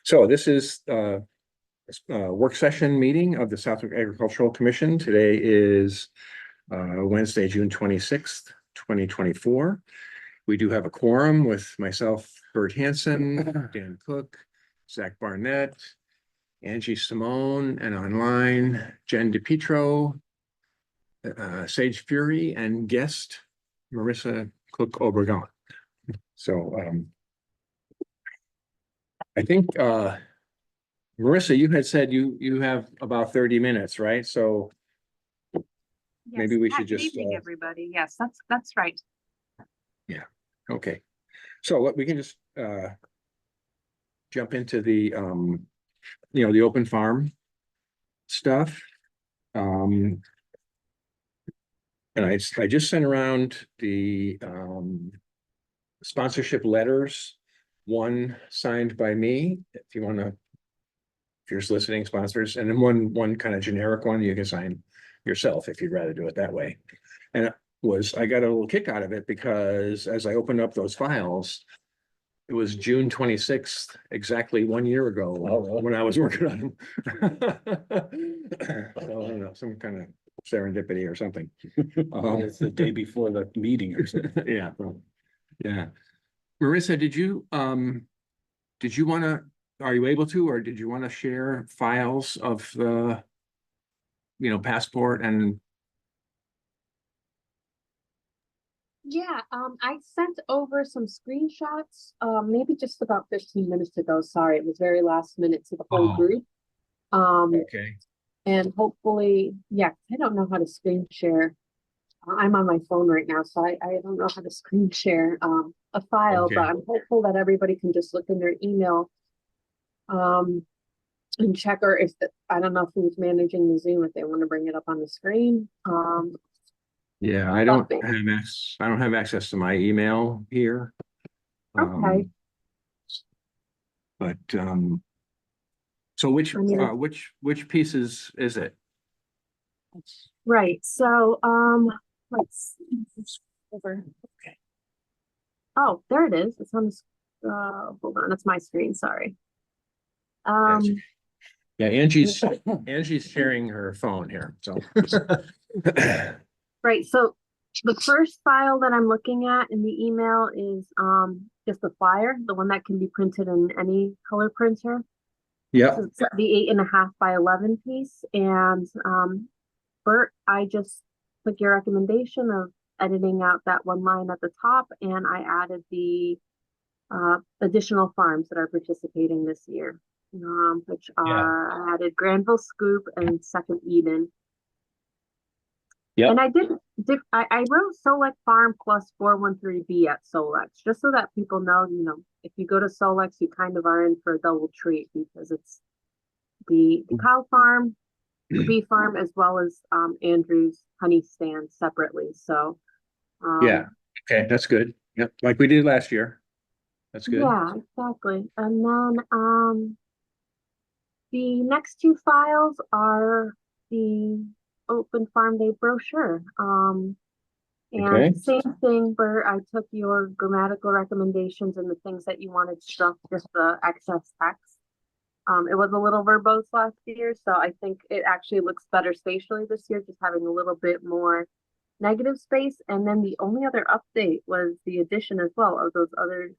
So this is work session meeting of the Southwick Agricultural Commission. Today is Wednesday, June 26th, 2024. We do have a quorum with myself, Bert Hansen, Dan Cook, Zach Barnett, Angie Simone, and online, Jen DePietro, Sage Fury, and guest Marissa Cook Obregon. So I think Marissa, you had said you have about 30 minutes, right? So yes, maybe we should good just evening, everybody. Yes, that's right. Yeah. Okay. So we can just jump into the the open farm stuff. And I just sent around the sponsorship letters, one signed by me, if you're soliciting sponsors, and then one kind of generic one you can sign yourself if you'd rather do it that way. And I got a little kick out of it because as I opened up those files, it was June 26th, exactly 1 year ago when I was working on them. So, I don't know, some kind of serendipity or something. It's the day before the meeting or something. Yeah. Yeah. Marissa, did you want to, are you able to, or did you want to share files of the, passport and? Yeah, I sent over some screenshots, maybe just about 15 minutes ago. Sorry, it was very last minute to the whole group. Okay. And hopefully, yeah, I don't know how to screen share. I'm on my phone right now, so I don't know how to screen share a file, Okay. but I'm hopeful that everybody can just look in their email and check, or if I don't know who's managing the Zoom, if they want to bring it up on the screen. Yeah, I don't have access to my email here. Okay. But so which pieces is it? Right. So let's see. Over. Okay. Oh, there it is. It's on the hold on, that's my screen, sorry. Yeah, Angie's sharing her phone here. So right. So the first file that I'm looking at in the email is just the flyer, the one that can be printed in any color printer. yeah. So it's the 8.5 by 11 piece. And Bert, I just took your recommendation of editing out that one line at the top, and I added the additional farms that are participating this year, which are I added Granville Scoop and Second Eden. Yeah. And I wrote Solex Farm plus 413B at Solex, just so that people know, if you go to Solex, you kind of are in for a double treat because it's the cow farm, the bee farm, as well as Andrew's honey stand separately. So Yeah. Okay, that's good. Yep, like we did last year. That's good. Yeah, exactly. And then the next two files are the Open Farm Day brochure. And Okay. same thing, Bert, I took your grammatical recommendations and the things that you wanted struck, just the excess text. It was a little verbose last year, so I think it actually looks better spatially this year, just having a little bit more negative space. And then the only other update was the addition as well of those other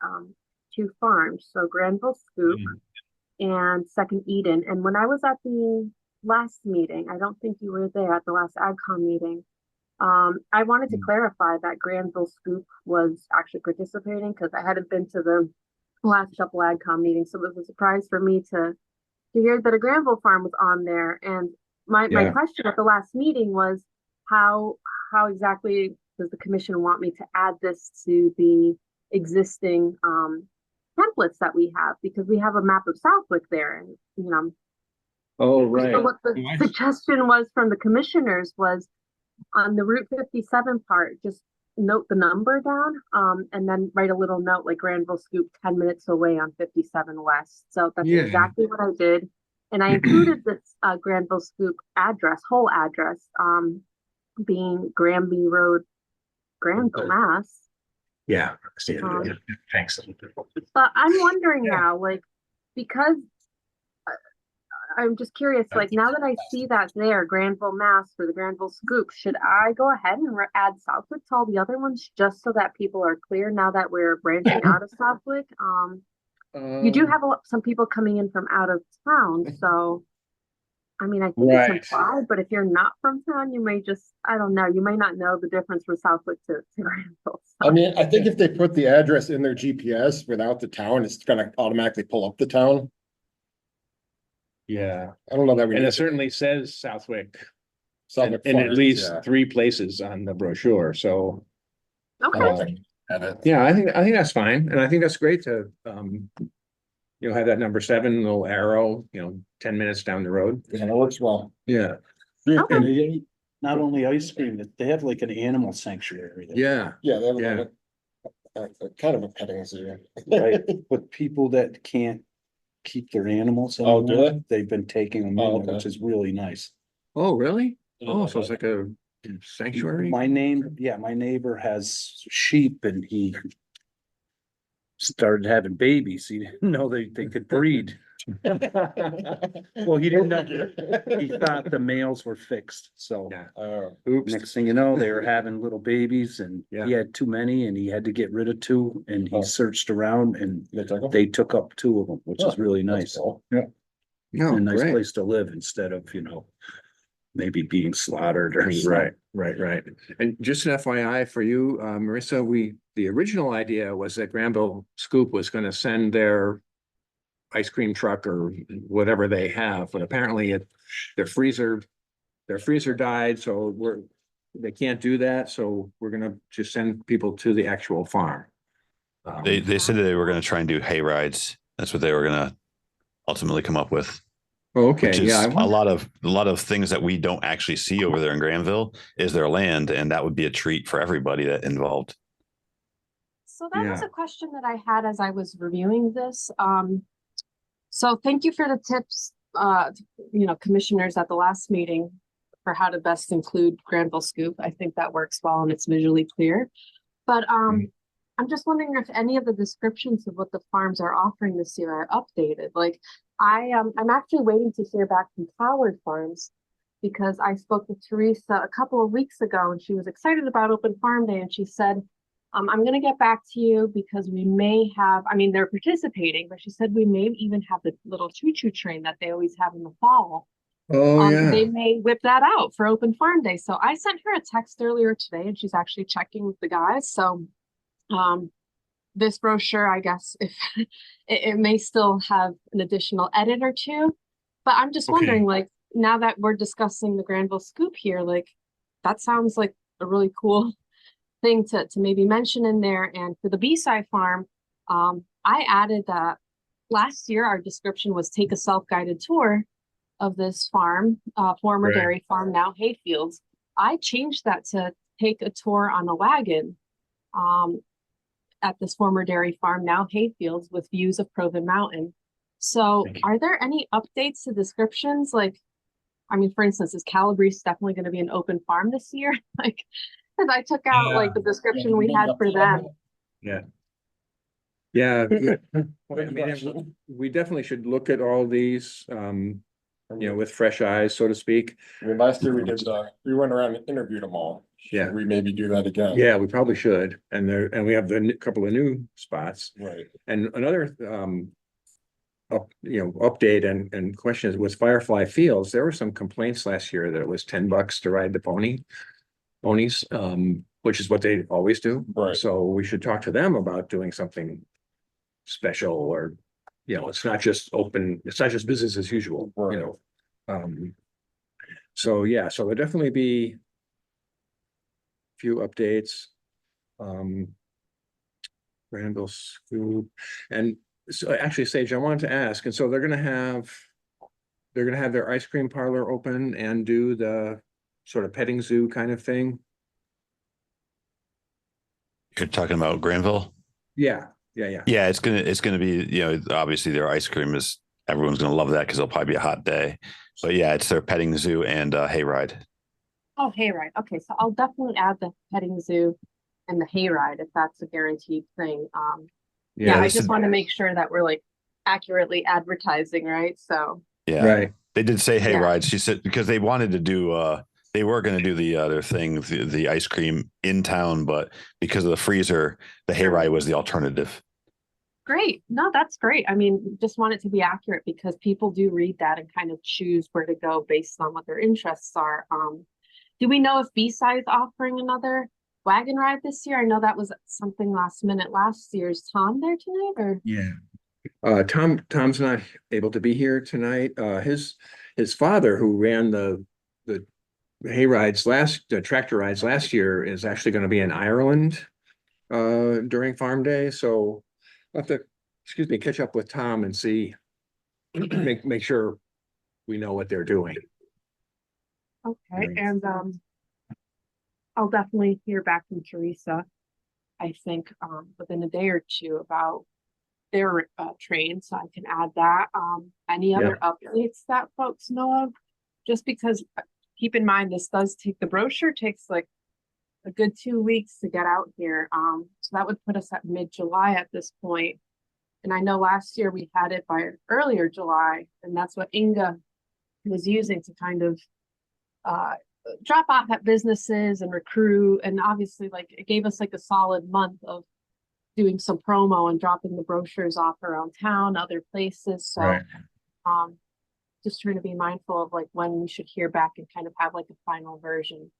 two farms, so Granville Scoop and Second Eden. And when I was at the last meeting, I don't think you were there at the last AgCom meeting, I wanted to clarify that Granville Scoop was actually participating because I hadn't been to the last couple AgCom meetings, so it was a surprise for me to hear that a Granville farm was on there. And my question at the last meeting was how exactly does the commission want me to add this to the existing templates that we have, because we have a map of Southwick there, and Oh, right. So what the suggestion was from the commissioners was on the Route 57 part, just note the number down, and then write a little note like Granville Scoop 10 minutes away on 57 West. So that's exactly what I did. And I included this Granville Scoop address, whole address, being Granby Road, Granville, Mass. Yeah. Thanks. But I'm wondering now, like, because I'm just curious, like now that I see that there, Granville, Mass for the Granville Scoop, should I go ahead and add Southwick to all the other ones just so that people are clear now that we're branching out of Southwick? You do have some people coming in from out of town, so I mean, I think it's Right. implied, but if you're not from town, you may just, I don't know, you may not know the difference from Southwick to Granville. I mean, I think if they put the address in their GPS without the town, it's gonna automatically pull up the town. Yeah, I don't know that we. and need it certainly says Southwick Southwick in at Farms, least yeah. 3 places on the brochure, so. Okay, Edit. Yeah, I think that's fine, and I think that's great to, have that number 7 little arrow, 10 minutes down the road. Yeah, it works well. Yeah, Okay. And they, not only ice cream, they have like an animal sanctuary. there. yeah, Yeah, they have Yeah. kind of a petting zoo. Right, but people that can't keep their animals. Oh, do anymore, they've been taking them Oh, in, there, okay. which is really nice. oh, really? Oh, so it's like a sanctuary? My neighbor has sheep and he started having babies. He didn't know they could breed. Well, he didn't know. He thought the males were fixed, so. Yeah. Oops. Next thing you know, they were having little babies and Yeah. he had too many and he had to get rid of 2 and Oh. he searched around and They took 'em? they took up 2 of them, which is Oh, really That's nice. cool. No, A nice great. place to live instead of, maybe being slaughtered or. Right. And just an FYI for you, Marissa, the original idea was that Granville Scoop was gonna send their ice cream truck or whatever they have, but apparently their freezer died, so they can't do that, so we're gonna just send people to the actual farm. They said that they were going to try and do hay rides. That's what they were going to ultimately come up with. Oh, okay, Which is yeah, a lot of things that we don't actually see over there in Granville is their land, and that would be a treat for everybody that involved. So that was Yeah. a question that I had as I was reviewing this. So thank you for the tips, commissioners at the last meeting for how to best include Granville Scoop. I think that works well and it's visually clear. But I'm just wondering if any of the descriptions of what the farms are offering this year are updated. Like I'm actually waiting to hear back from Howard Farms because I spoke with Teresa a couple of weeks ago and she was excited about Open Farm Day and she said, I'm going to get back to you because we may have, they're participating, but she said we may even have the little choo-choo train that they always have in the fall. Oh, yeah. They may whip that out for Open Farm Day. So I sent her a text earlier today and she's actually checking with the guys. So this brochure, I guess, if it may still have an additional edit or 2, but I'm just wondering, like, now that we're discussing the Granville Scoop here, like, that sounds like a really cool thing to maybe mention in there. And for the B-side farm, I added that last year our description was take a self-guided tour of this farm, former Right. dairy farm, now hayfields. I changed that to take a tour on a wagon at this former dairy farm, now hayfields, with views of Proven Mountain. So Thank you. are there any updates to descriptions? Like, for instance, is Calabrese definitely going to be an open farm this year? Like, because I took out like the description we had for them. Yeah, we definitely should look at all these, with fresh eyes, so to speak. I mean, last year we went around and interviewed them all. Yeah. Should we maybe do that again? Yeah, we probably should, and we have couple of new spots. Right. And another, update and questions with Firefly Fields. There were some complaints last year that it was $10 to ride the ponies, which is what they always do. Right. So we should talk to them about doing something special, or, it's not just business as usual, Right. So yeah, so there'll definitely be a few updates. Granville Scoop, and so actually, Sage, I wanted to ask, and so they're gonna have their ice cream parlor open and do the sort of petting zoo kind of thing. You're talking about Granville? Yeah. Yeah, it's gonna be, obviously their ice cream is, everyone's gonna love that because it'll probably be a hot day. But yeah, it's their petting zoo and hayride. Oh, hayride. Okay, so I'll definitely add the petting zoo and the hayride if that's a guaranteed thing. Yeah, I this just is- want to make sure that we're like accurately advertising, right? So, Yeah. Right. They did say hay Yeah. rides. She said because they wanted to do they were going to do the other thing, the ice cream in town, but because of the freezer, the hay ride was the alternative. great. No, that's great. I mean, just want it to be accurate because people do read that and kind of choose where to go based on what their interests are. Do we know if B-Side is offering another wagon ride this year? I know that was something last minute last year. Is Tom there tonight or? Yeah. Tom's not able to be here tonight. His father, who ran the hay rides the tractor rides last year, is actually going to be in Ireland during Farm Day. So I'll have to, excuse me, catch up with Tom and see, make sure we know what they're doing. Okay, Right. and I'll definitely hear back from Teresa. I think within a day or two about their train, so I can add that. Any other updates that folks know of? Just because keep in mind this does take the brochure takes like a good 2 weeks to get out here. So that would put us at mid-July at this point. And I know last year we had it by earlier July, and that's what Inga was using to kind of drop off at businesses and recruit. And obviously, like it gave us like a solid month of doing some promo and dropping the brochures off around town, other places. So, Right. just trying to be mindful of like when we should hear back and kind of have like a final version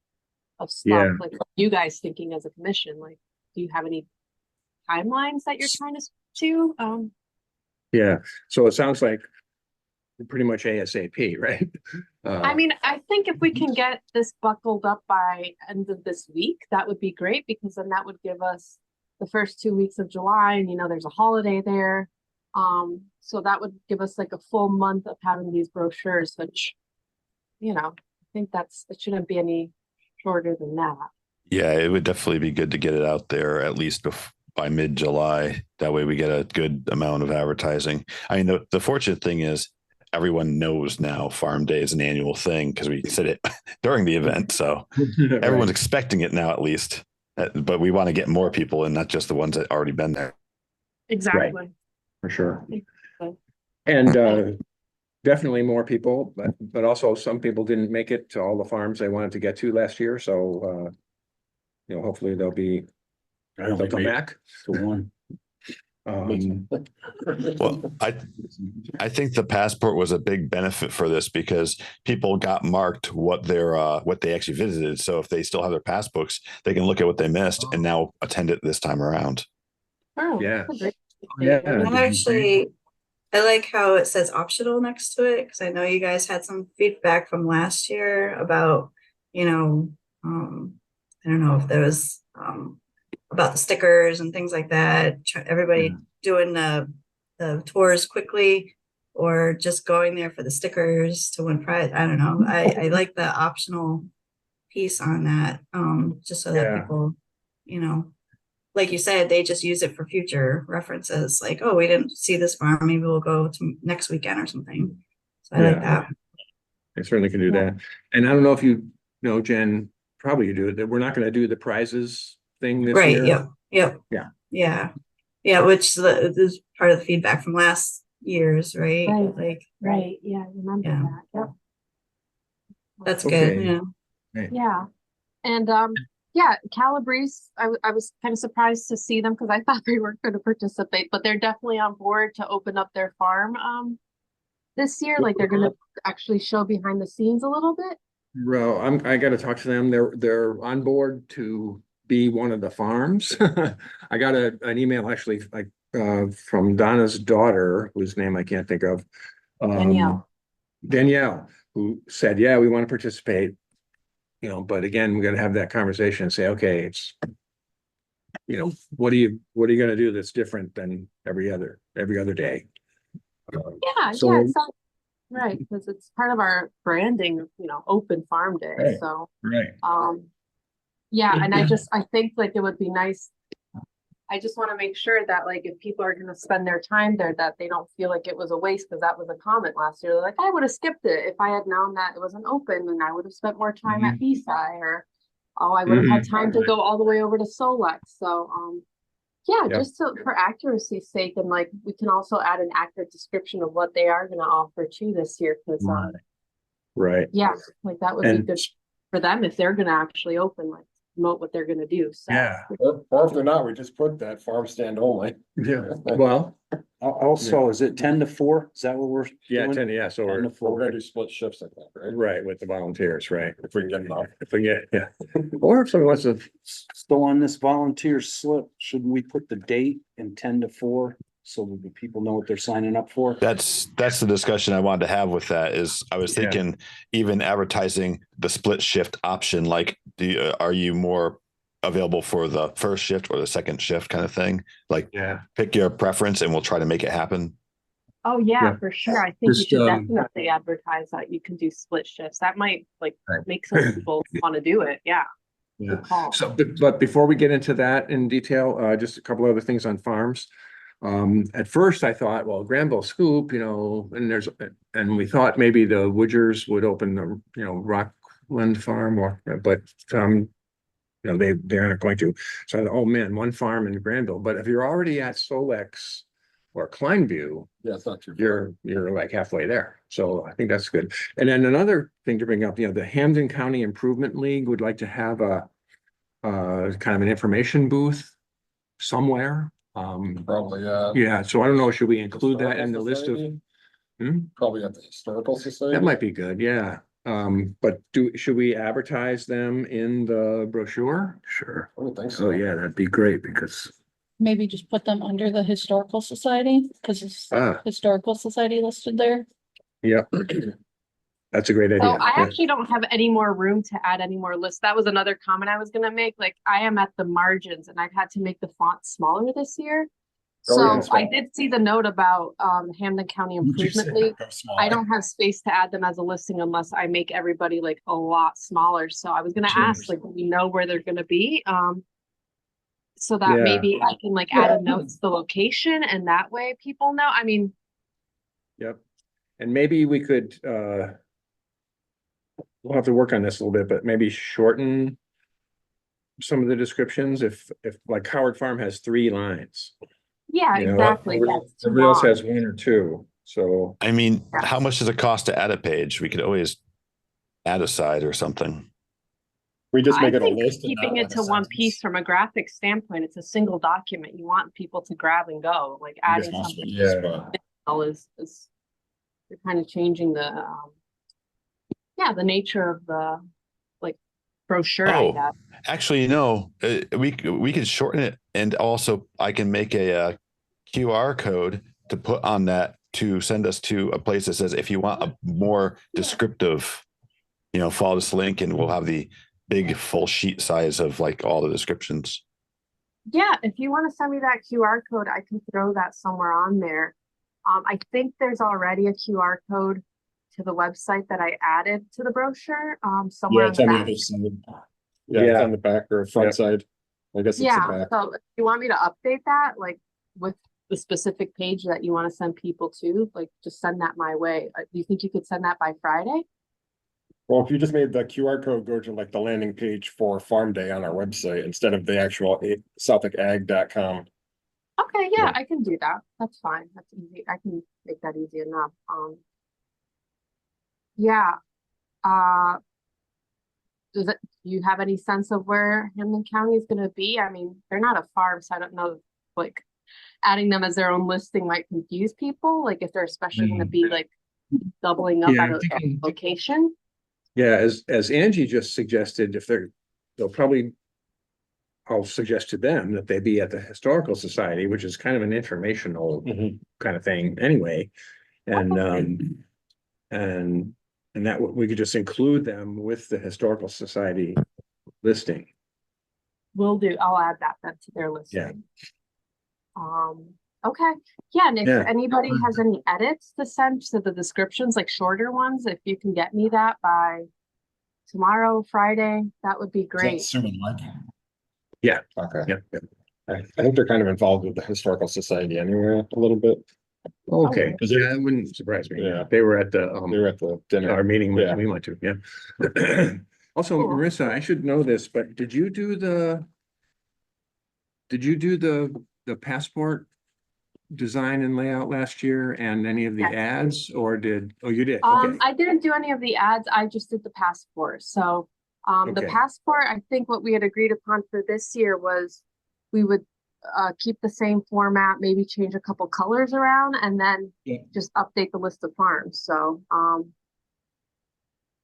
of stuff. Yeah. Like what you guys thinking as a commission, like, do you have any timelines that you're trying to stick to? Yeah. So it sounds like pretty much ASAP, right? I mean, I think if we can get this buckled up by end of this week, that would be great because then that would give us the first 2 weeks of July, and there's a holiday there. So that would give us like a full month of having these brochures, which, I think it shouldn't be any shorter than that. Yeah, it would definitely be good to get it out there at least by mid-July. That way we get a good amount of advertising. I mean, the fortunate thing is everyone knows now Farm Day is an annual thing because we said it during the event. So everyone's expecting it now at least. But we want to get more people and not just the ones that already been there. Exactly. For sure. Okay. And definitely more people, but also some people didn't make it to all the farms they wanted to get to last year. So hopefully they'll come back. To one. Well, I think the passport was a big benefit for this because people got marked what they actually visited. So if they still have their passbooks, they can look at what they missed and now attend it this time around. Oh, Yeah. that's a great Yeah. statement. I like how it says optional next to it because I know you guys had some feedback from last year about, I don't know if there was about the stickers and things like that. Everybody doing the tours quickly or just going there for the stickers to win prize. I don't know. I like the optional piece on that, just so that people, like you said, they just use it for future references. Like, oh, we didn't see this farm. Maybe we'll go to next weekend or something. So I like that. They certainly can do that. And I don't know if you know, Jen, probably you do it, that we're not going to do the prizes thing this year. Yep. Yeah. Which is part of the feedback from last year's, right? Right. Yeah. I remember that. Yep. That's Okay. good. Yeah. Yeah. And Calabrese, I was kind of surprised to see them because I thought they weren't going to participate, but they're definitely on board to open up their farm this year. Like they're going to actually show behind the scenes a little bit. Well, I got to talk to them. They're on board to be one of the farms. I got an email actually from Donna's daughter, whose name I can't think of. Danielle, who said, yeah, we want to participate. But again, we got to have that conversation and say, okay, it's, what are you going to do that's different than every other day? Yeah, So- it sounds right, because it's part of our branding, open farm day. Right. So, Right. yeah, and I think like it would be nice. I just want to make sure that like if people are going to spend their time there, that they don't feel like it was a waste because that was a comment last year. They're like, I would have skipped it if I had known that it wasn't open and I would have spent more time at B-Side or I would have had time to go all the way over to Solex. So Yeah, Yeah. just for accuracy's sake, and like, we can also add an accurate description of what they are gonna offer too this year, cause, Right. yeah, like that would be And good for them if they're gonna actually open, like, promote what they're gonna do, so. yeah, Or if they're not, we just put that farm stand only. yeah, well, Also, is it 10 to 4? Is that what we're yeah, doing? 10, yeah, so 10 we're, to We're 4. gonna do split shifts, I think, right? right, with the volunteers, right? If we can get enough. If we get, yeah, or if someone wants to, So on this volunteer slip, shouldn't we put the date in 10 to 4 so that the people know what they're signing up for? That's the discussion I wanted to have with that is I was Yeah. thinking even advertising the split shift option, like are you more available for the first shift or the second shift kind of thing? Like yeah, pick your preference and we'll try to make it happen. Oh, yeah, Yeah. for sure. I think you Just, should definitely advertise that you can do split shifts. That might like Right. make some people wanna do it, yeah. yeah. Good call. So, but before we get into that in detail, just a couple other things on farms. At first I thought, well, Granville Scoop, you know, and we thought maybe the Woodgers would open the, you know, Rockland Farm but, you know, they aren't going to. So, I thought, oh man, one farm in Granville, but if you're already at Solex or Kleinview, Yeah, it's not too. far. you're like halfway there. So I think that's good. And then another thing to bring up, you know, the Hampden County Improvement League would like to have a kind of an information booth somewhere. Probably, yeah. Yeah, so I don't know, should we include that in the list of, Society? Hmm? Probably at the Historical Society. That might be good, yeah. But should we advertise them in the brochure? Sure. I would think so. That'd be great because, Maybe just put them under the historical society, because it's ah, historical society listed there. yeah. That's a great idea. So I Yeah. actually don't have any more room to add any more lists. That was another comment I was gonna make. Like, I am at the margins and I've had to make the font smaller this year. Oh, yeah, So that's I fine. did see the note about Hampden County Improvement League. I don't have space to add them as a listing unless I make everybody like a lot smaller. So I was gonna ask, like, do we know where they're gonna be? So that Yeah. maybe I can like add a note to the location and that way people know. I mean, Yep. And maybe we could, we'll have to work on this a little bit, but maybe shorten some of the descriptions if like Howard Farm has 3 lines. yeah, You know, exactly. everybody- Yeah, it's too Everybody else long. has 1 or 2, so. I mean, Yeah. how much does it cost to add a page? We could always add a side or something. We just I make it a think list. and keeping not it like a to one sentence. piece from a graphic standpoint, it's a single document. You want people to grab and go, like I guess adding most something of it is, but- is you're kind of changing the the nature of the like brochure, I Oh. guess. Actually, no, we could shorten it and also I can make a QR code to put on that to send us to a place that says, if you want a more descriptive, you know, follow this link and we'll have the big full sheet size of like all the descriptions. Yeah, if you want to send me that QR code, I can throw that somewhere on there. I think there's already a QR code to the website that I added to the brochure, somewhere Yeah, on it's the on the back. other side. Yeah, it's Yeah. on the back or front side. I guess it's the Yeah, back. so if you want me to update that, like with the specific page that you want to send people to, like just send that my way. Do you think you could send that by Friday? Well, if you just made the QR code go to like the landing page for Farm Day on our website instead of the actual SuffolkAg.com. Okay, yeah, Yeah. I can do that. That's fine. That's easy. I can make that easy enough. Yeah. Do you have any sense of where Hamden County is gonna be? I mean, they're not a farm, so I don't know, like, adding them as their own listing might confuse people, like if they're especially gonna be like doubling up Yeah, at I'm a thinking- location. Yeah, as Angie just suggested, they'll probably, I'll suggest to them that they be at the Historical Society, which is kind of an informational kind of thing anyway. And, and that we could just include them with the Historical Society listing. Will do. I'll add that then to their listing. Okay. Yeah, and if Yeah. anybody has any edits to send to the descriptions, like shorter ones, if you can get me that by tomorrow, Friday, that would be great. Soon, Mike. Yeah. Okay. Yep. Yep. I think they're kind of involved with the Historical Society anyway, a little bit. Okay, Because they're- yeah, that wouldn't surprise me. Yeah. They were at the, They were at the our dinner. meeting Yeah. we went to, yeah. Also, Cool. Marissa, I should know this, but did you do the the passport design and layout last year and any of the Yes. ads, or oh, you did? Okay. I didn't do any of the ads. I just did the passport. So, the Okay. passport, I think what we had agreed upon for this year was we would keep the same format, maybe change a couple colors around, and then Yeah. just update the list of farms. So,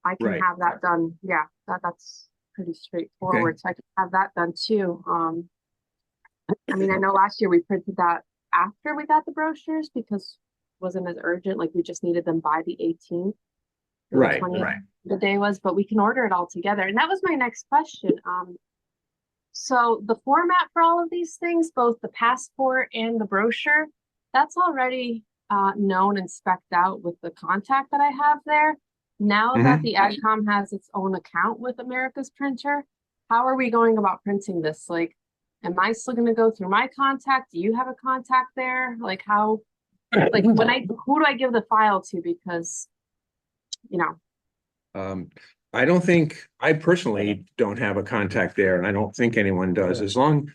I can Right. have that done. Yeah, that's pretty straightforward. So I can have that done too. I mean, I know last year we printed that after we got the brochures because it wasn't as urgent, like we just needed them by the 18th. or the Right, 20th, right. The day was, but we can order it all together. And that was my next question. So the format for all of these things, both the passport and the brochure, that's already known and spec'd out with the contact that I have there. Now that the AdCom has its own account with America's Printer, how are we going about printing this? Like, am I still gonna go through my contact? Do you have a contact there? Like how, like who do I give the file to? Because, you know, I don't think, I personally don't have a contact there, and I don't think anyone does, as long.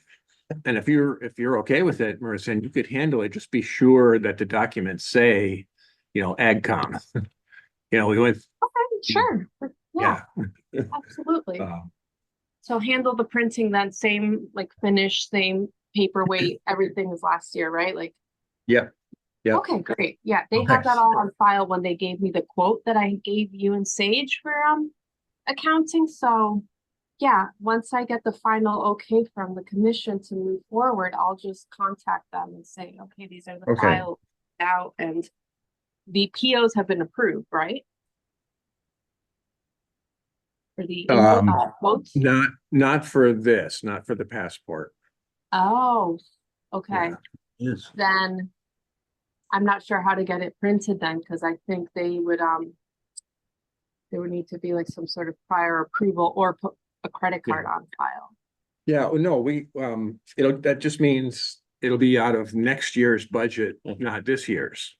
And if you're okay with it, Marissa, and you could handle it, just be sure that the documents say, AgCom. We went, okay, sure. Yeah, absolutely. um, So handle the printing then, same like finish, same paperweight, everything is last year, right? Like, Yep. okay, great. Yeah, they Okay. have that all on file when they gave me the quote that I gave you and Sage for accounting. So yeah, once I get the final okay from the commission to move forward, I'll just contact them and say, okay, these are the Okay. files out and the POs have been approved, right? For the quotes? Not for this, not for the passport. Oh, okay. Yes. Then I'm not sure how to get it printed then, because I think there would need to be like some sort of prior approval or put a credit card on file. Yeah, no, that just means it'll be out of next year's budget, not this year's.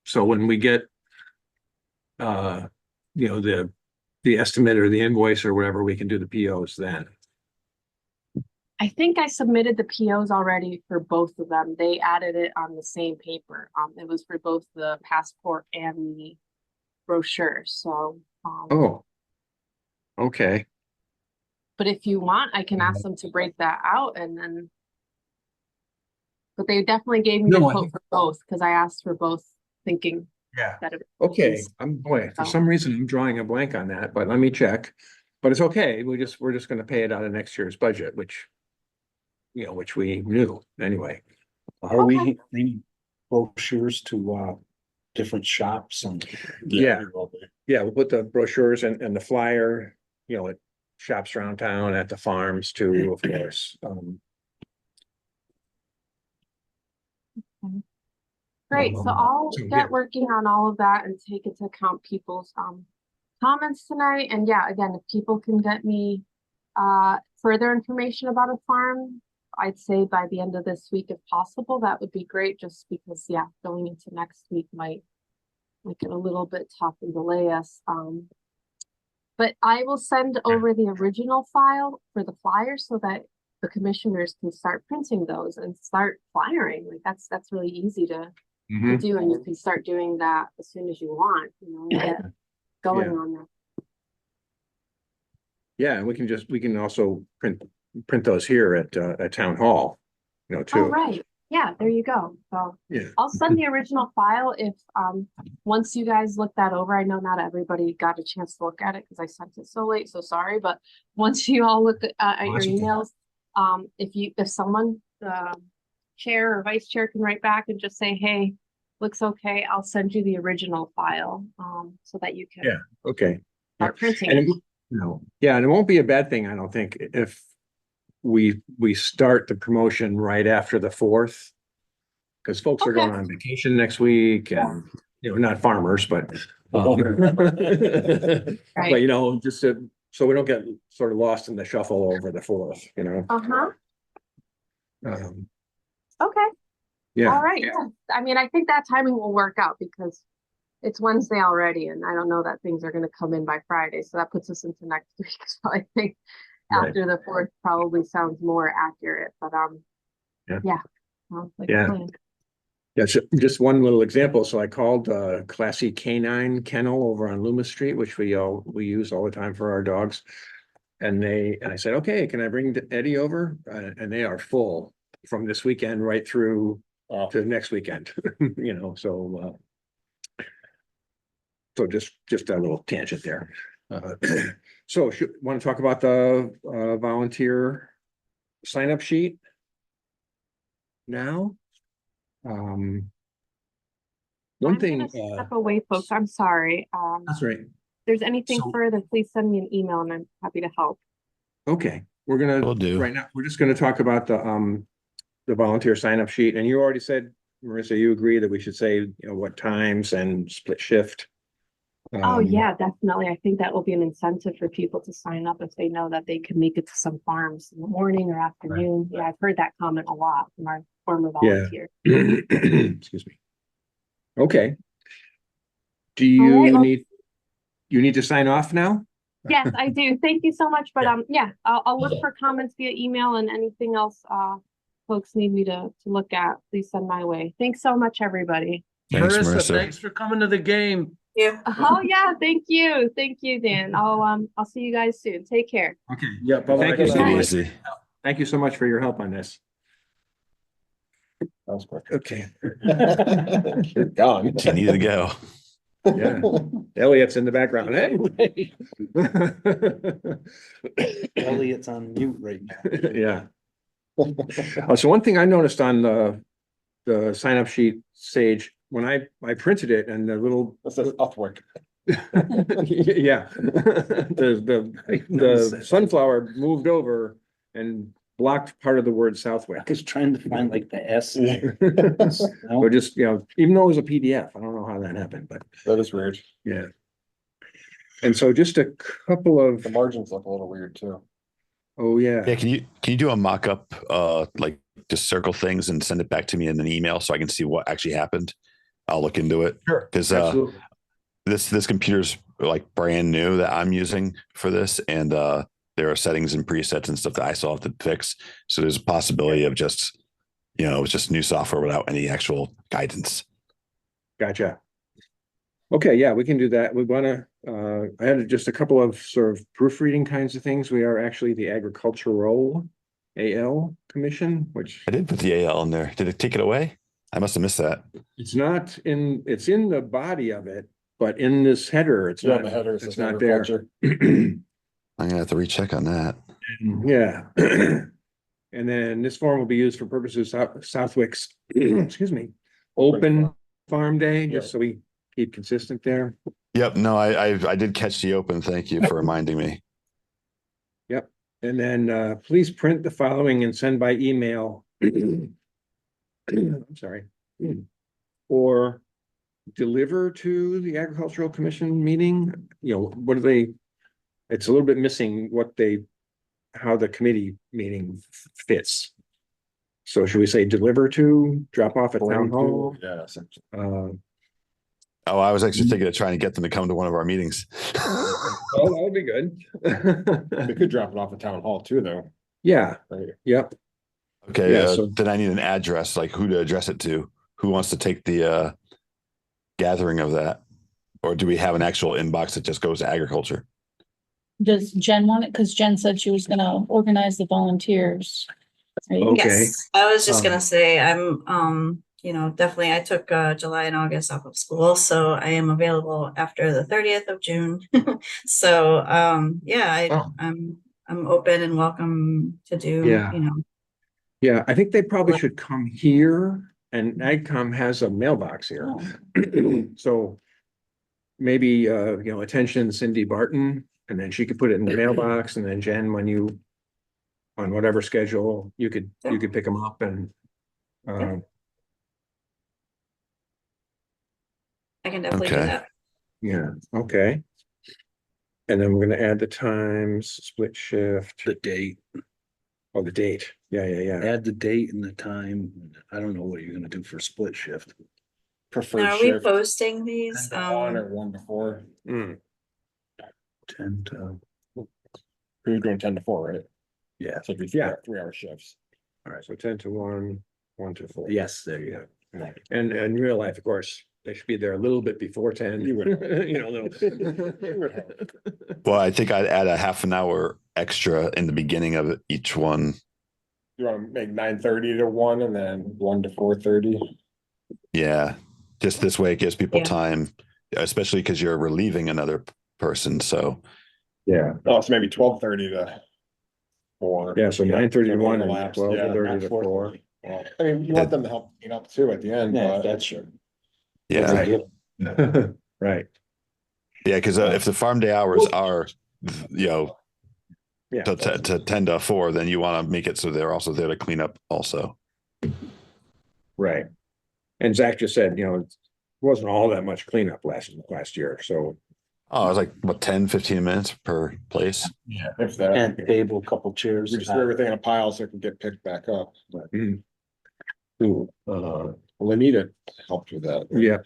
So when we get the estimate or the invoice or whatever, we can do the POs then. I think I submitted the POs already for both of them. They added it on the same paper. It was for both the passport and the brochure. So, Oh. Okay. but if you want, I can ask them to break that out and then. But they definitely gave me the No, I quote think- for both because I asked for both, thinking Yeah. that it Okay, was- for some reason, I'm drawing a blank on that, but let me check. But it's okay, we're just gonna pay it out of next year's budget, which we knew anyway. Are we needing brochures to different shops and? Yeah. Yeah, we'll put the brochures and the flyer, at shops around town, at the farms too, of course. Great, so I'll So, yeah. get working on all of that and take into account people's comments tonight. And yeah, again, if people can get me further information about a farm, I'd say by the end of this week, if possible, that would be great, just because yeah, going into next week might make it a little bit tough and delay us. But I will send over the original file for the flyer so that the commissioners can start printing those and start flyering. Like that's really easy to do, and you can start doing that as soon as you want, and get going on that. Yeah, and we can also print those here at town hall, Oh, too. right. Yeah, there you go. So Yeah. I'll send the original file if once you guys look that over. I know not everybody got a chance to look at it because I sent it so late, so sorry. But once you all look at your Awesome. emails, if someone chair or vice chair can write back and just say, hey, looks okay, I'll send you the original file so that you can Yeah. Okay. start printing And it. and it won't be a bad thing, I don't think, if we start the promotion right after the 4th. Because folks are going Okay. on vacation next week and, not farmers, but. Right. Just so we don't get sort of lost in the shuffle over the 4th, Uh-huh. Um, Okay. Yeah. All right. Yeah. I mean, I think that timing will work out because it's Wednesday already, and I don't know that things are going to come in by Friday. So that puts us into next week. So I think Right. after the 4th probably sounds more accurate. But Yeah. yeah. Like Yeah. a plan. Yeah, just one little example. So I called Classy Canine Kennel over on Loomis Street, which we use all the time for our dogs. And I said, okay, can I bring Eddie over? And they are full from this weekend right through Oh, to next weekend, you know, so just a little tangent there. So want to talk about the volunteer sign up sheet now? One I'm thing, gonna step away, folks. I'm sorry. that's right. If there's anything So- further, please send me an email and I'm happy to help. Okay, we're gonna, Will do. right now, we're just gonna talk about the volunteer sign up sheet. And you already said, Marissa, you agree that we should say, you know, what times and split shift. Oh, Um, yeah, definitely. I think that will be an incentive for people to sign up if they know that they can make it to some farms in the morning or afternoon. Yeah, I've heard that comment a lot from our former Yeah. volunteers. Excuse me. Okay. Do All right, you well- you need to sign off now? Yes, I do. Thank you so much. But yeah, I'll look for comments via email and anything else folks need me to look at, please send my way. Thanks so much, everybody. Thanks, Marissa, Marissa. thanks for coming to the game. Yeah. Oh yeah, thank you. Thank you, Dan. I'll see you guys soon. Take care. Okay. Yeah, Thank you so Take it much. easy. Thank you so much for your help on this. that was quick. Okay. You're gone. She needed to go. Yeah. Elliot's in the background. Hey. Elliot's on mute right now. Yeah. So one thing I noticed on the sign up sheet, Sage, when I printed it and the little, It says Upwork. yeah. The sunflower moved over and blocked part of the word I Southwick. was trying to find like the S. Or just, you know, even though it was a PDF, I don't know how that happened, but That is weird. yeah. And so just a couple of, The margins look a little weird too. oh, Yeah, yeah, can you do a mock-up, like just circle things and send it back to me in an email so I can see what actually happened? I'll look into it. sure, Because absolutely. this computer's like brand new that I'm using for this, and there are settings and presets and stuff that I still have to fix. So there's a possibility of just, you know, it's just new software without any actual guidance. Gotcha. Okay, yeah, we can do that. We wanna, I had just a couple of sort of proofreading kinds of things. We are actually the Agricultural AL Commission, which I did put the AL in there. Did it take it away? I must have missed that. it's not in, it's in the body of it, but in this header, it's Yeah, not, the header it's says not there. agriculture. I'm gonna have to recheck on that. Yeah. And then this form will be used for purposes of Southwick's, excuse me, open farm day, just so we keep consistent there. Yep. No, I did catch the open. Thank you for reminding me. And then please print the following and send by email. I'm sorry. Or deliver to the Agricultural Commission meeting, you know, what are they? It's a little bit missing how the committee meeting fits. So should we say deliver to, drop off at town hall? Yeah, essentially. Oh, I was actually thinking of trying to get them to come to one of our meetings. Oh, that would be good. We could drop it off at town hall too, though. Yeah, Right. yep. Okay, Yeah, so- then I need an address, like who to address it to. Who wants to take the gathering of that? Or do we have an actual inbox that just goes to agriculture? Does Jen want it? Cause Jen said she was gonna organize the volunteers. right? Okay. Yes, I was just Um, gonna say, I'm, you know, definitely, I took July and August off of school, so I am available after the 30th of June. So, yeah, Oh. I'm open and welcome to do, Yeah. you know. Yeah, I think they probably should come here, and AgCom has a mailbox here. Oh, So maybe, you know, attention Cindy Barton, and then she could put it in the mailbox, and then Jen, when you, on whatever schedule, you could pick them up and, I can definitely do Okay. that. yeah, okay. And then we're gonna add the times, split shift, The date, oh, the date, yeah. add the date and the time. I don't know what you're gonna do for split shift. Preferred Now, are we shift. posting these? 10 to 1 or 1 to 4. Mm, 10 to, You're doing 10 to 4, right? yeah. So it'd be Yeah. 3 hour shifts. all right, so 10 to 1, 1 to 4. Yes, there you go. And in real life, of course, they should be there a little bit before 10. You would. You know, You would Well, I think I'd add a half an hour extra in the beginning of each one. You wanna make 9:30 to 1 and then 1 to 4:30? Yeah, just this way it gives people Yeah. time, especially because you're relieving another person. So Yeah, Oh, so maybe 12:30 to 4. yeah, so 9:30 to 1 and Overlaps, 12 to yeah, 30 not to 4. 4:30. Well, I mean, you want them to help clean up too at the end, Yeah, but that's true. yeah, Right, yeah, because if the farm day hours are, you know, yeah, to 10 to 4, then you want to make it so they're also there to clean up also. right. And Zach just said, you know, it wasn't all that much cleanup last year, so. Oh, it was like, what, 10, 15 minutes per place? yeah, if that, And table, couple chairs. we just threw everything in a pile so it can get picked back up. But Ooh, Lenita helped with that. yeah.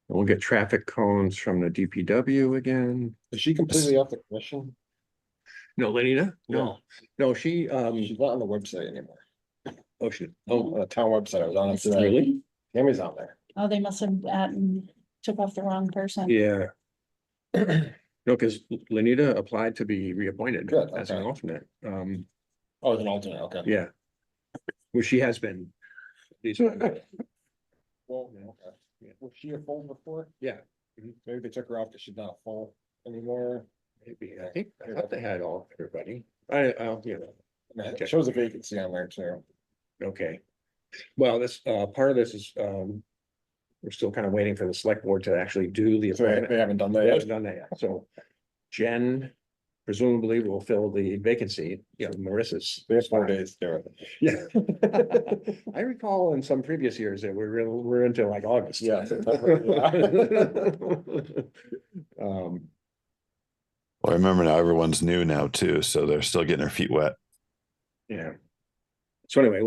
We'll get traffic cones from the DPW again. Is she completely off the commission? No, Lenita? No, she, She's not on the website anymore. oh, On the town website, I was on it today. really? Tammy's on there. Oh, they must have took off the wrong person. Yeah. No, because Lenita applied to be reappointed Good, as an okay. alternate. Oh, as an alternate, okay. Yeah. Well, she has been. these- Well, okay. Was she a full before? Yeah, Maybe they took her off because she's not full anymore. maybe. I thought they had all, everybody. You know, And it shows a vacancy on there too. okay. Well, this, part of this is, we're still kind of waiting for the select board to actually do the So they appointment. haven't done They that haven't yet. done that yet, so Jen presumably will fill the vacancy, you know, Marissa's. They have 4 days to do it. Yeah. I recall in some previous years that we're into like August. Yeah, September, Um, Well, remember now everyone's new now too, so they're still getting their feet wet. yeah. So anyway,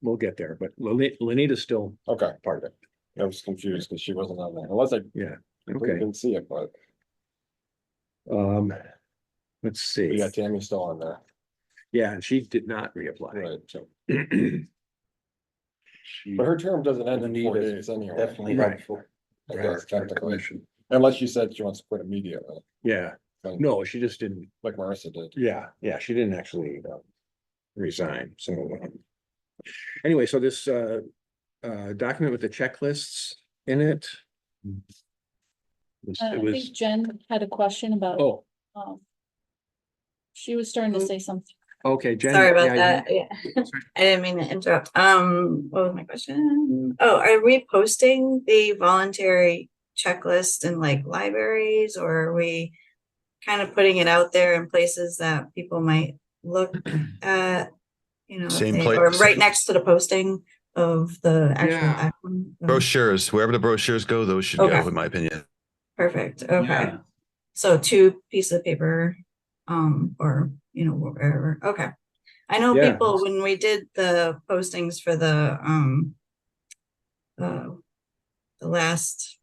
we'll get there, but Lenita's still Okay, part of it. I was confused because she wasn't on there, unless I completely Okay, didn't see it, but let's we see. got Tammy still on there. Yeah, and she did not reapply, Right. so. But her term doesn't end in 4 Lenita's days anyway. Definitely Right. helpful. I guess technically, unless she said she wants to quit immediately, Yeah, like no, she just didn't. like Marissa did. Yeah, she didn't actually resign, so. Anyway, so this document with the checklists in it. I It was, think Jen had a question about, oh, she was starting to say something. okay, Jen. Sorry about yeah, that. Yeah. I didn't mean to interrupt. What was my question? Oh, are we posting the voluntary checklist in like libraries, or are we kind of putting it out there in places that people might look at? You know, if Same they- or place. right next to the posting of the actual Yeah. action. Brochures, wherever the brochures go, those should Okay. go, in my opinion. Perfect. Okay. Yeah. So 2 pieces of paper, or, you know, wherever. Okay. I know Yeah. people, when we did the postings for the last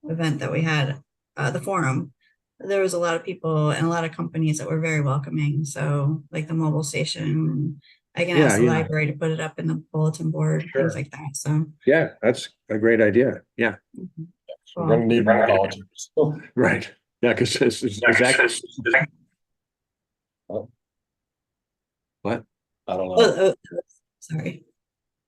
event that we had, the forum, there was a lot of people and a lot of companies that were very welcoming. So like the mobile station, I can ask the Yeah. library to put it up in the bulletin board, Sure. things like that. So. Yeah, that's a great idea, yeah, mhm. We're gonna need more volunteers. right, yeah, because Zach. What? I don't know. Sorry.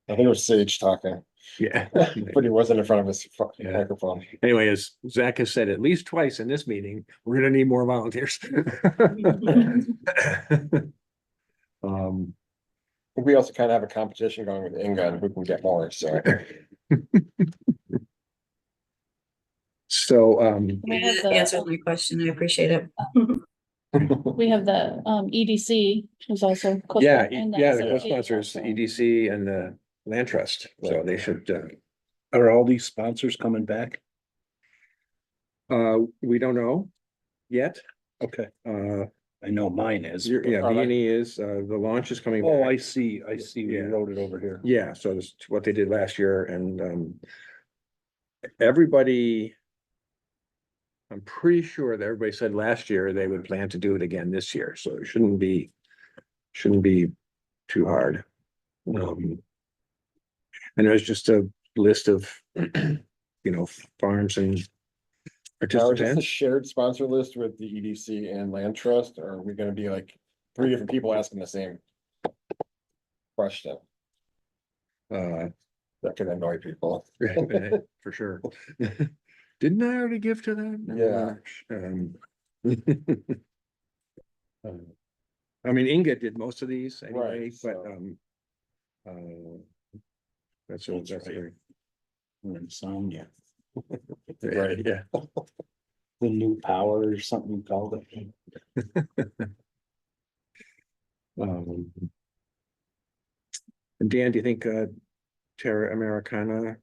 I think it was Sage talking, Yeah. but he wasn't in front of his Yeah. microphone. Anyway, as Zach has said at least twice in this meeting, we're gonna need more volunteers. I think we also kind of have a competition going with Inga and who can get more, so. So, We have That answers the, my question. I appreciate it. we have the EDC who's also. yeah, co-sponsoring that, yeah, so the they co-sponsors, the also- EDC and the Land Trust, so they should, Are all these sponsors coming back? we don't know yet. Okay, Uh, I know mine is. yeah, but- B&E is, the launch is coming Oh, back. I see, we Yeah. wrote it over here. Yeah, so this is what they did last year and everybody. I'm pretty sure that everybody said last year they would plan to do it again this year, so it shouldn't be too hard. And there's just a list of, farms and Now, is this a participants. shared sponsor list with the EDC and Land Trust, or are we gonna be like 3 different people asking the same question? Uh, That could annoy people. for sure. Didn't I already give to that? I mean, Inga did most of these anyway, Right, but, so- that's That's right. right. Insomnia, Right, yeah. the new power or something you called it. Um, And Dan, do you think, Terra Americana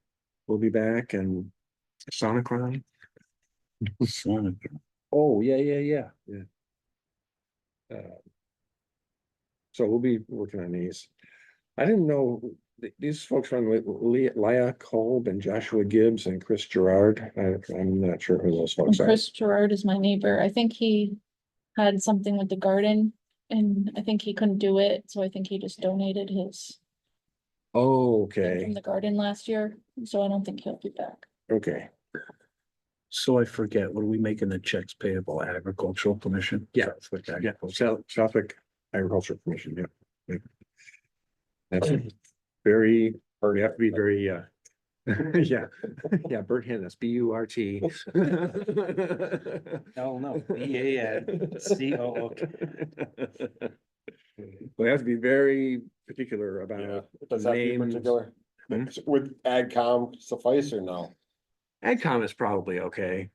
will be back and Sonicron? Oh, yeah. So we'll be working on these. I didn't know, these folks from Leah Kolb and Joshua Gibbs and Chris Gerard. I'm not sure who those And folks are. Chris Gerard is my neighbor. I think he had something with the garden and I think he couldn't do it, so I think he just donated his Oh, thing okay, from the garden last year, so I don't think he'll be back. okay. So I forget, what are we making the checks payable agricultural commission? Yeah. Southwick Yeah, Agricultural. Southwick Agriculture Commission, yeah. Yeah. That's very, or you have to be very, yeah, Bert Hennis, BURT. No, BANCOO. We have to be very particular Yeah, about does that be names. particular? Hmm? Would AgCom suffice or no? AgCom is probably okay,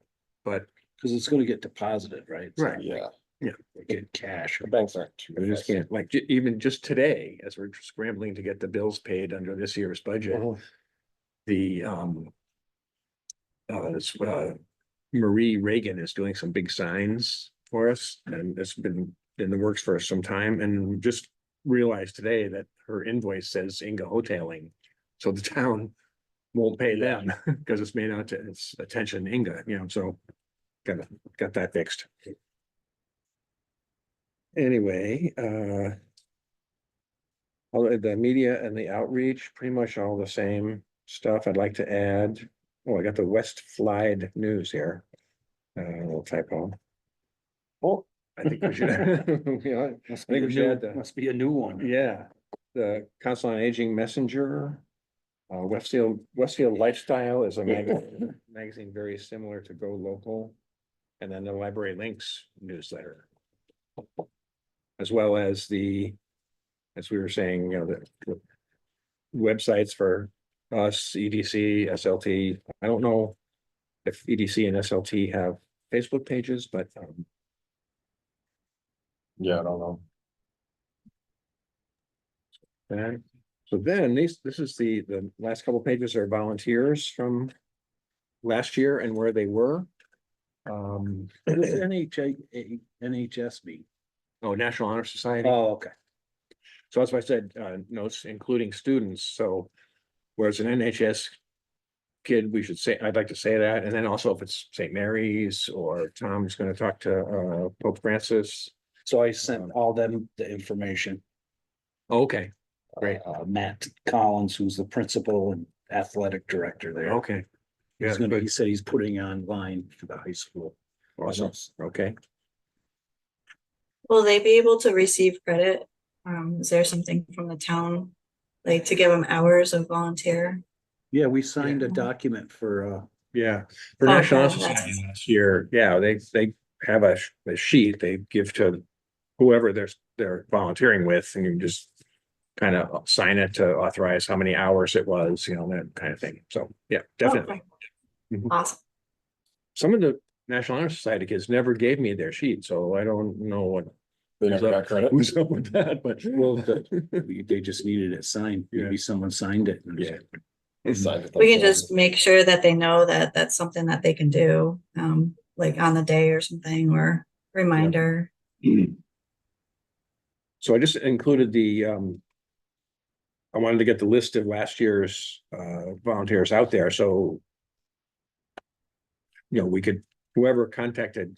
but Cause it's gonna get deposited, right? It's Right. not Yeah, like Get cash. the banks aren't too. we just fussy. can't, like, even just today, as we're scrambling to get the bills paid under this year's budget, the, Marie Reagan is doing some big signs for us, and it's been in the works for some time, and just realized today that her invoice says Inga Hoteling. So the town won't pay them, because it's made out to, it's attention Inga, so got that fixed. Anyway, all the media and the outreach, pretty much all the same stuff I'd like to add. Oh, I got the West Flide News here. Little typo. Oh, I think we should. Yeah, Must I think we should add the, must be a new one. yeah, the Council on Aging Messenger. Westfield Lifestyle is a magazine very similar to Go Local. And then the Library Links newsletter. As well as as we were saying, the websites for us, EDC, SLT. I don't know if EDC and SLT have Facebook pages, but yeah, I don't know. so then this is the last couple pages are volunteers from last year and where they were. What does NHS mean? Oh, National Honor Society. Oh, okay. So that's why I said, notes including students, so whereas an NHS kid, we should say, I'd like to say that, and then also if it's St. Mary's or Tom's gonna talk to, Pope Francis. So I sent all them the information. Okay, great, Matt Collins, who's the principal and athletic director there. okay. Yeah, He said he's putting online for the high school. awesome, okay. Will they be able to receive credit? Is there something from the town, like to give them hours of volunteer? Yeah, we signed a document for, Yeah, for Oh, National Honor okay, that's- Society last year, yeah, they have a sheet they give to whoever they're volunteering with, and you just kind of sign it to authorize how many hours it was, that kind of thing. So, yeah, definitely. Okay. Awesome. Some of the National Honor Society kids never gave me their sheet, so I don't know what. They never got credit. Who's up with that, but. well, they just needed it signed. Yeah. Maybe someone signed it. and- Yeah. They signed it We can themselves. just make sure that they know that that's something that they can do, like on the day or something, or reminder. So I just included I wanted to get the list of last year's volunteers out there, so. We could, whoever contacted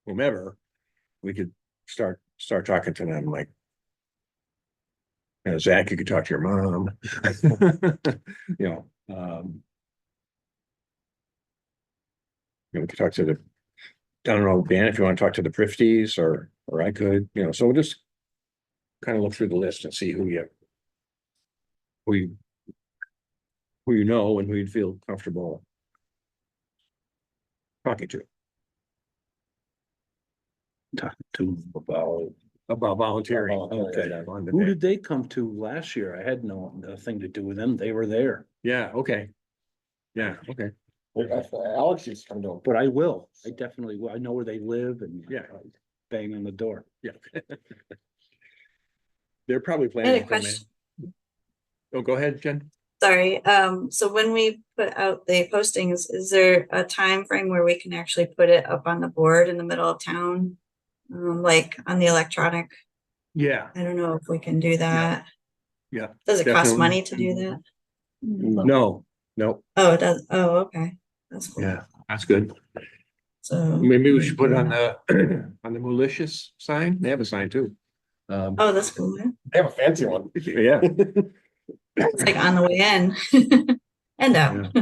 whomever, we could start talking to them, like. Zach, you could talk to your mom. You know, we could talk to the, I don't know, Dan, if you want to talk to the Prifties or I could, so we'll just kind of look through the list and see who you know and who you'd feel comfortable talking to Talking to about volunteering. Okay. On the Who day. did they come to last year? I had nothing to do with them. They were there, Yeah, okay. Yeah, okay. Alex used to come to them. but I will. I definitely will. I know where they live and Yeah. bang on the door. Yeah. They're probably I had planning. a to come in. question. Oh, go ahead, Jen. Sorry, so when we put out the postings, is there a time frame where we can actually put it up on the board in the middle of town? Like on the electronic, Yeah, I don't know if we can do that. yeah. Does it cost definitely. money to do that? No, Oh, it does, oh, okay, that's cool. yeah, that's good. So, Maybe we should put it on the, on the malicious sign. They have a sign too. oh, that's cool, yeah. They have a fancy one. Yeah. It's like on the way in and out.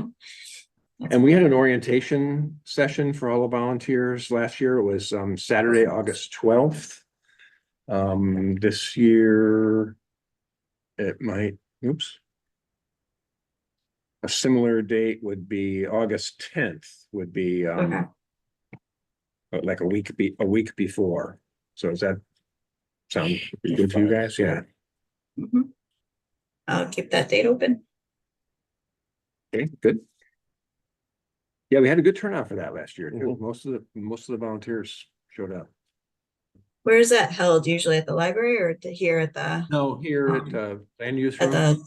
And we had an orientation session for all the volunteers last year. It was Saturday, August 12th. This year. It might, oops. A similar date would be August 10th would be Okay. like a week before. So does that sound good to you guys? Yeah. Mhm. I'll keep that date open. Okay, good. Yeah, we had a good turnout for that last year too. Mhm. Most of the volunteers showed up. Where is that held? Usually at the library or here at the, No, here at land use at room. the,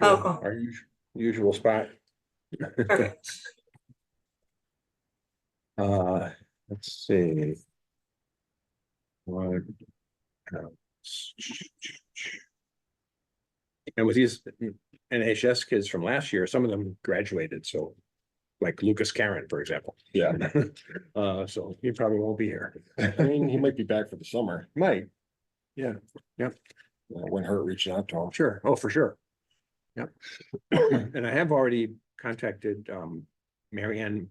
oh, cool. Our usual spot. Perfect. Let's see. What, and with these NHS kids from last year, some of them graduated, so like Lucas Karen, for example. Yeah. So he probably won't be here. I mean, he might be back for the summer. Might. Yeah, Wouldn't hurt reaching out to him. sure. Oh, for sure. Yep. And I have already contacted Marianne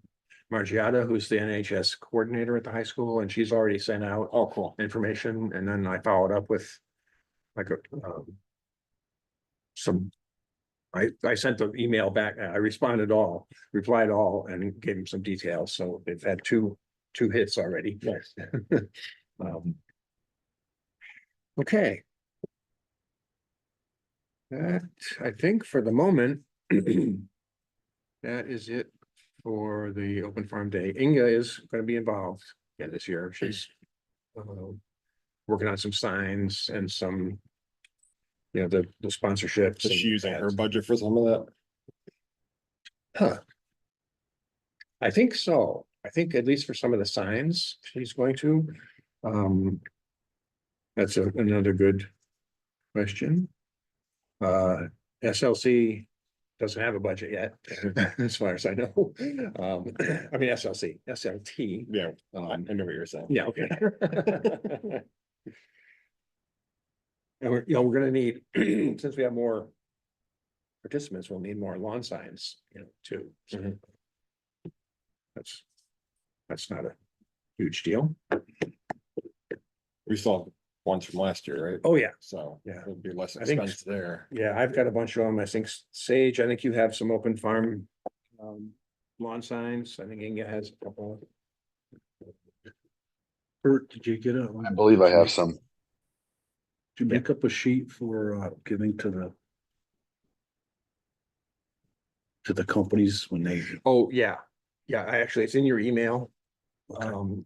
Margiata, who's the NHS coordinator at the high school, and she's already sent out Oh, cool. information, and then I followed up with like a some. I sent the email back, I replied all and gave them some details, so they've had two hits already. Nice. Okay. That, I think for the moment, that is it for the open farm day. Inga is gonna be involved again this year. She's working on some signs and some, the sponsorships. Is she and using her ads. budget for some of that? Huh. I think so. I think at least for some of the signs, she's going to. That's another good question. SLC doesn't have a budget yet, as far as I know. I mean, SLT. Yeah, I know what you're saying. Yeah, okay. And we're gonna need, since we have more participants, we'll need more lawn signs, too. So Mhm. That's not a huge deal. We saw ones from last year, right? Oh, yeah. So, Yeah. it'll be less I think- expense there. Yeah, I've got a bunch of them. I think Sage, I think you have some open farm lawn signs. I think Inga has a couple. Bert, did you get I believe I have some. Did you make up a sheet for giving to the companies when they, Oh, yeah. Yeah, it's in your email.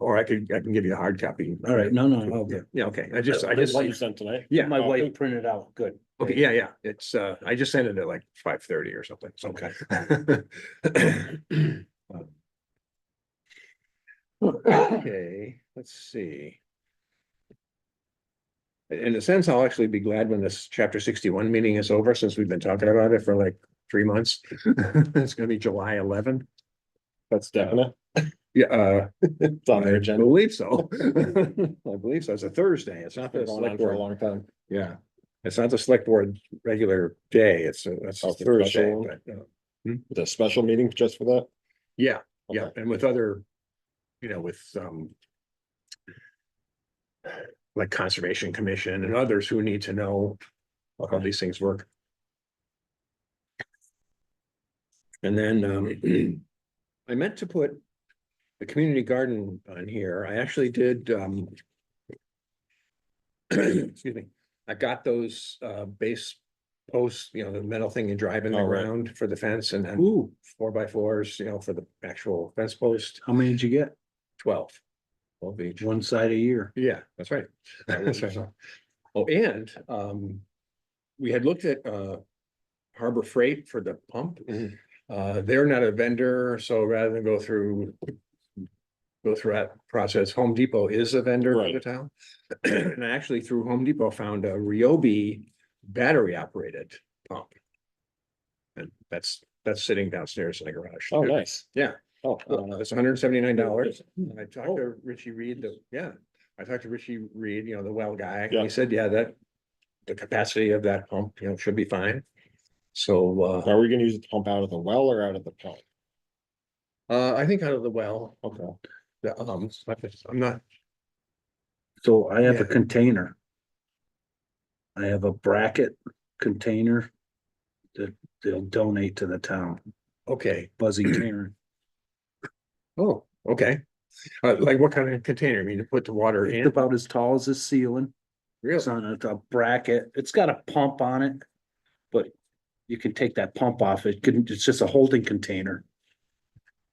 Or I can give you a hard copy. all right, no, okay. Yeah, okay. I just, What you sent tonight? yeah, My Oh, wife good. printed out, good. okay, yeah. It's, I just sent it at like 5:30 or something. So. Okay. Okay, let's see. In a sense, I'll actually be glad when this chapter 61 meeting is over, since we've been talking about it for like 3 months. It's gonna be July 11. That's definite. Yeah, It's on their I agenda. believe so. I believe so. It's a Thursday. It's not Been the going on select for a board. long time. Yeah, It's not the select board regular day, it's a Oh, it's a Thursday, special one? but, The special meeting just for that? yeah, yeah, Okay. and with other, with, like Conservation Commission and others who need to know how Okay. these things work. And then, I meant to put the community garden on here. I actually did, excuse me, I got those, base posts, the metal thing you drive in the Oh, right. ground for the fence and then Ooh, 4x4s, for the actual fence post, how many did you get? 12. 12 each. One side a year. Yeah, that's right. That's right. Oh, and, we had looked at, Harbor Freight for the pump. Mhm. They're not a vendor, so rather than go through that process, Home Depot is a vendor for the Right. town. And I actually through Home Depot found a Ryobi battery operated pump. And that's sitting downstairs in the garage. Oh, nice. Yeah. Oh, It's $179. I talked to Richie Reed, I talked to Richie Reed, the well guy, and Yeah. he said, yeah, that the capacity of that pump, should be fine. So, are we gonna use it to pump out of the well or out of the pump? I think out of the well, Okay. I'm not, So I have a Yeah. container. I have a bracket container that they'll donate to the town, okay. Buzzy Karen. Oh, okay. Like what kind of container? I mean, to put the water It's in? about as tall as this ceiling. It's Really? on a bracket. It's got a pump on it. But you can take that pump off. It's just a holding container.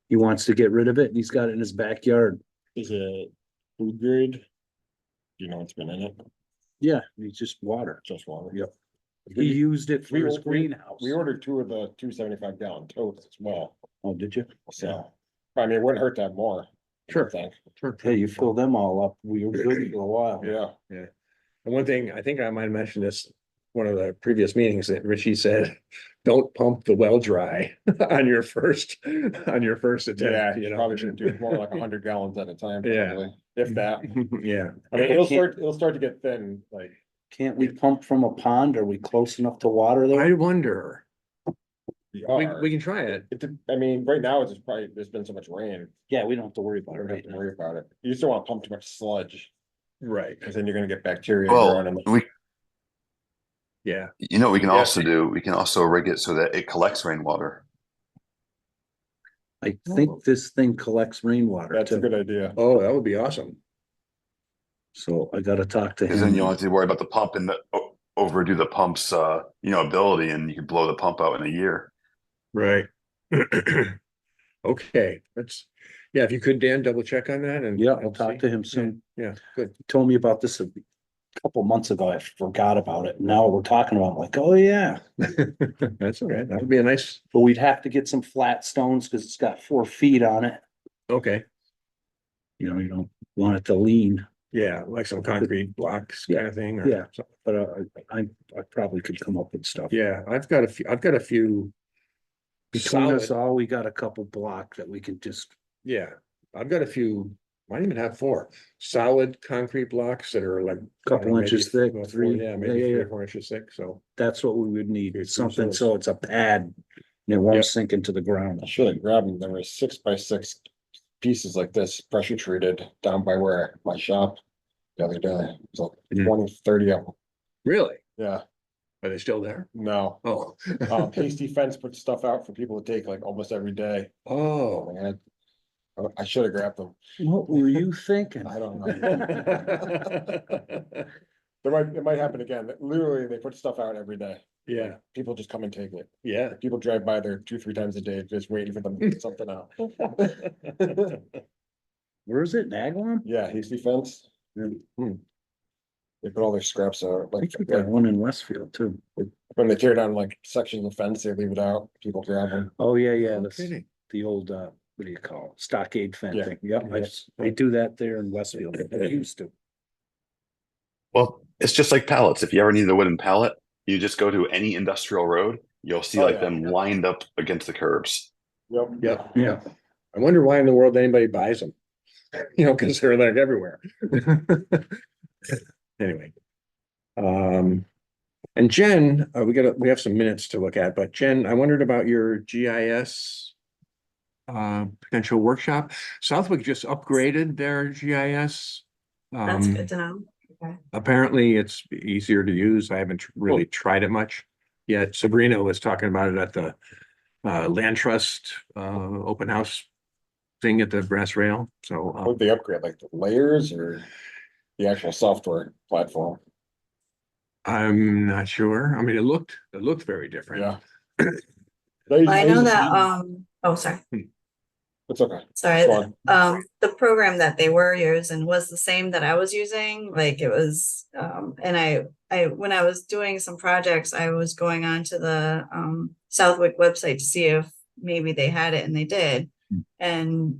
He wants to get rid of it and he's got it in his backyard. Is it food grade? Do you know what's been in it? Yeah, it's just water. Just water? Yep. He used it for his greenhouse. We ordered 2 of the 275-gallon totes as well, Oh, did you? so, I mean, it wouldn't hurt to have more. I Sure. think, Sure. Hey, you fill them all up. We were good for a while. yeah. And one thing, I think I might have mentioned this, one of the previous meetings that Richie said, don't pump the well dry on your first attempt, Yeah, you probably should do more like 100 gallons at a time, probably, if that. Yeah, I mean, it'll start to get thin, like, Can't we pump from a pond? Are we close enough to water there? I wonder, we we are. can try it. I mean, right now, it's just probably, there's been so much rain, Yeah, we don't have to worry I about it don't have right to now. worry about it. You just don't wanna pump too much sludge, Right, cause then you're gonna get bacteria Well, growing in the. we, yeah, we can Yeah. also do, we can also rig it so that it collects rainwater. I think this thing collects rainwater That's a too. good idea. oh, that would be awesome. So I gotta talk to Cause then you don't him. have to worry about the pump and overdo the pump's, ability, and you could blow the pump out in a year. Right. Okay, if you could, Dan, double check on that and. Yeah, I'll talk to him Yeah, soon. yeah, good. He told me about this a couple months ago. I forgot about it. Now we're talking about it, like, oh yeah. That's all right, that would be a nice, But we'd have to get some flat stones because it's got 4 feet on it. okay, You don't want it to lean, yeah, like some concrete blocks kind of thing. or Yeah. something. but I probably could come up with stuff. Yeah, I've got a few. Between us solid- all, we got a couple block that we could just, Yeah, I've got a few, might even have 4 solid concrete blocks that are like. Couple maybe inches thick, 4, 3. Yeah, Yeah, maybe yeah, 3 yeah. or 4 inches thick, so. that's what we would need. Here's Something those. so it's a pad and it won't Yep. sink into the ground. I should have grabbed them. There were 6x6 pieces like this, pressure treated, down by where my shop the other day. It's like Mhm. 20, 30 of them. Really? Yeah, Are they still there? no. Oh. Hasty Fence puts stuff out for people to take like almost every day. Oh. Man, I should have grabbed them. What were you thinking? I don't know. It might happen again. Literally, they put stuff out every day. Yeah, People just come and take it. yeah. People drive by there 2-3 times a day, just waiting for them to put something out. Where is it? Naglon? Yeah, Hasty Fence. Hmm. They put all their scraps out, I like, think we got one in Westfield too. when they tear down like sections of the fence, they leave it out, people grab them. Oh, yeah, yeah, No that's kidding. the old, what do you call it? Stockade Yeah. fencing. Yep, Yeah. they do that there in Westfield. They used to. Well, it's just like pallets. If you ever need a wooden pallet, you just go to any industrial road, you'll see Oh, like yeah. them lined up against the curbs. Yep. Yep. Yeah. I wonder why in the world anybody buys them. Cause they're like everywhere. Anyway. And Jen, we have some minutes to look at, but Jen, I wondered about your GIS potential workshop. Southwick just upgraded their GIS. That's good to know. Okay. Apparently it's easier to use. I haven't really tried it much yet. Sabrina was talking about it at the land trust open house thing at the brass rail. So Would they upgrade like the layers or the actual software platform? I'm not sure. I mean, it looked very different. Yeah. Well, I know that, oh, sorry. It's okay. Sorry, Go on. the program that they were using was the same that I was using, like it was, and when I was doing some projects, I was going on to the, Southwick website to see if maybe they had it, and they did. And,